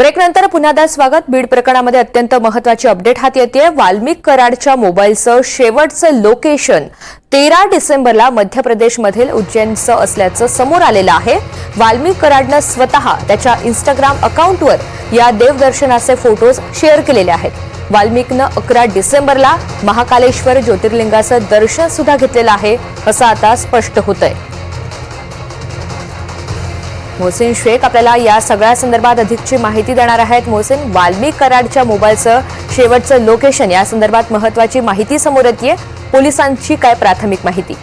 ब्रेकनंतर पुन्हा स्वागत। बीड प्रकरणामध्ये अत्यंत महत्त्वाची अपडेट हाती येते। वाल्मिक कराडच्या मोबाईलचं शेवटचं लोकेशन 13 डिसेंबरला मध्य प्रदेशमधील उज्जैनचं असल्याचं समोर आलेलं आहे। वाल्मिक कराडनं स्वतः त्याच्या इंस्टाग्राम अकाउंटवर या देवदर्शनाचे फोटोज शेअर केलेले आहेत। वाल्मिकनं 11 डिसेंबरला महाकालेश्वर ज्योतिर्लिंगाचं दर्शन सुद्धा घेतलेलं आहे असं आता स्पष्ट होतंय। मोहसिन शेख आपल्याला या सगळ्या संदर्भात अधिकची माहिती देणार आहेत। मोहसिन, वाल्मिक कराडच्या मोबाईलचं शेवटचं लोकेशन या संदर्भात महत्त्वाची माहिती समोर येते। पोलिसांची काय प्राथमिक माहिती?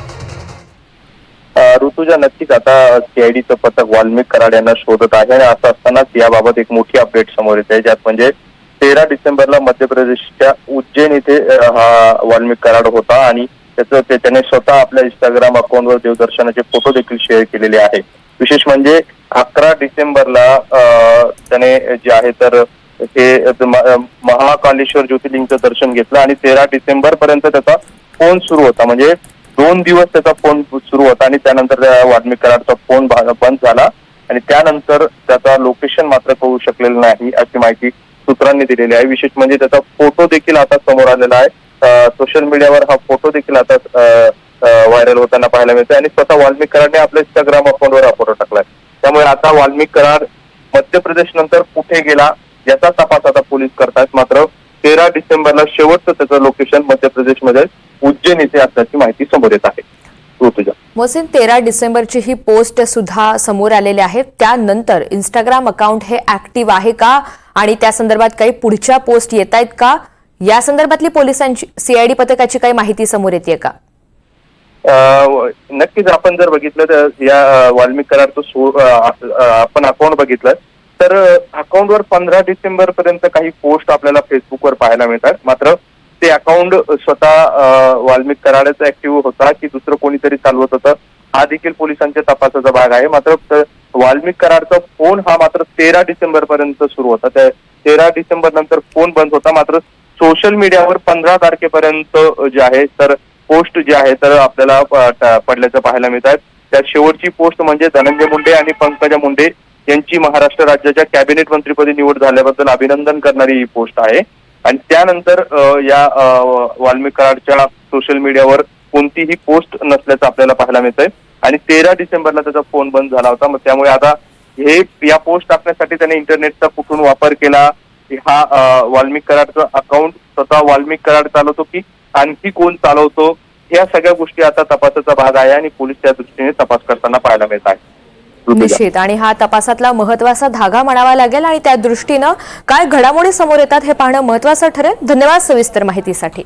ऋतुजा, नक्कीच आता सीआयडीचं पथक वाल्मिक कराड यांना शोधत आहे आणि असं असतानाच याबाबत एक मोठी अपडेट समोर येते, ज्यात म्हणजे 13 डिसेंबरला मध्य प्रदेशच्या उज्जैन इथे हा वाल्मिक कराड होता आणि त्याने स्वतः आपल्या इंस्टाग्राम अकाउंटवर देवदर्शनाचे फोटो देखील शेअर केलेले आहे। विशेष म्हणजे 11 डिसेंबरला त्याने जे आहे तर हे महाकालेश्वर ज्योतिर्लिंगचं दर्शन घेतलं आणि 13 डिसेंबर पर्यंत त्याचा फोन सुरू होता, म्हणजे 2 दिवस त्याचा फोन सुरू होता आणि त्यानंतर वाल्मिक कराडचा फोन बंद झाला आणि त्यानंतर त्याचा लोकेशन मात्र कळू शकलेलं नाही अशी माहिती सूत्रांनी दिलेली आहे। विशेष म्हणजे त्याचा फोटो देखील आता समोर आलेला आहे। सोशल मीडियावर हा फोटो देखील आता व्हायरल होताना पाहायला मिळतोय आणि स्वतः वाल्मिक कराडने आपल्या इंस्टाग्राम अकाउंटवर हा फोटो टाकलाय। त्यामुळे आता वाल्मिक कराड मध्य प्रदेश नंतर कुठे गेला याचा तपास आता पोलीस करतात। मात्र 13 डिसेंबरला शेवटचं त्याचं लोकेशन मध्य प्रदेशमध्ये उज्जैन इथे असल्याची माहिती समोर येत आहे। मोहसिन, 13 डिसेंबरची ही पोस्ट सुद्धा समोर आलेली आहे। त्यानंतर इंस्टाग्राम अकाउंट हे ऍक्टिव्ह आहे का आणि त्या संदर्भात काही पुढच्या पोस्ट येत आहेत का, या संदर्भातली पोलिसांची सीआयडी पथकाची काही माहिती समोर येते का? नक्कीच आपण जर बघितलं तर या वाल्मिक कराडचं आपण अकाउंट बघितलं तर अकाउंटवर 15 डिसेंबर पर्यंत काही पोस्ट आपल्याला फेसबुकवर पाहायला मिळतात। मात्र ते अकाउंट स्वतः वाल्मिक कराडच ऍक्टिव्ह होता की दुसरं कोणीतरी चालवत होतं हा देखील पोलिसांच्या तपासाचा भाग आहे। मात्र वाल्मिक कराडचा फोन हा मात्र 13 डिसेंबर पर्यंत सुरू होता। त्या 13 डिसेंबर नंतर फोन बंद होता। मात्र सोशल मीडियावर 15 तारखेपर्यंत जे आहे तर पोस्ट जे आहे तर आपल्याला पडल्याचं पाहायला मिळत आहे। त्यात शेवटची पोस्ट म्हणजे धनंजय मुंडे आणि पंकजा मुंडे यांची महाराष्ट्र राज्याच्या कॅबिनेट मंत्रीपदी निवड झाल्याबद्दल अभिनंदन करणारी ही पोस्ट आहे आणि त्यानंतर या वाल्मिक कराडच्या सोशल मीडियावर कोणतीही पोस्ट नसल्याचं आपल्याला पाहायला मिळतंय आणि 13 डिसेंबरला त्याचा फोन बंद झाला होता। मग त्यामुळे आता या पोस्ट टाकण्यासाठी त्याने इंटरनेटचा कुठून वापर केला, हा वाल्मिक कराडचं अकाउंट स्वतः वाल्मिक कराड चालवतो की आणखी कोण चालवतो, या सगळ्या गोष्टी आता तपासाचा भाग आहे आणि पोलीस त्या दृष्टीने तपास करताना पाहायला मिळत आहे। निश्चित, आणि हा तपासातला महत्त्वाचा धागा म्हणावा लागेल आणि त्या दृष्टीनं काय घडामोडी समोर येतात हे पाहणं महत्त्वाचं ठरेल। धन्यवाद सविस्तर माहितीसाठी।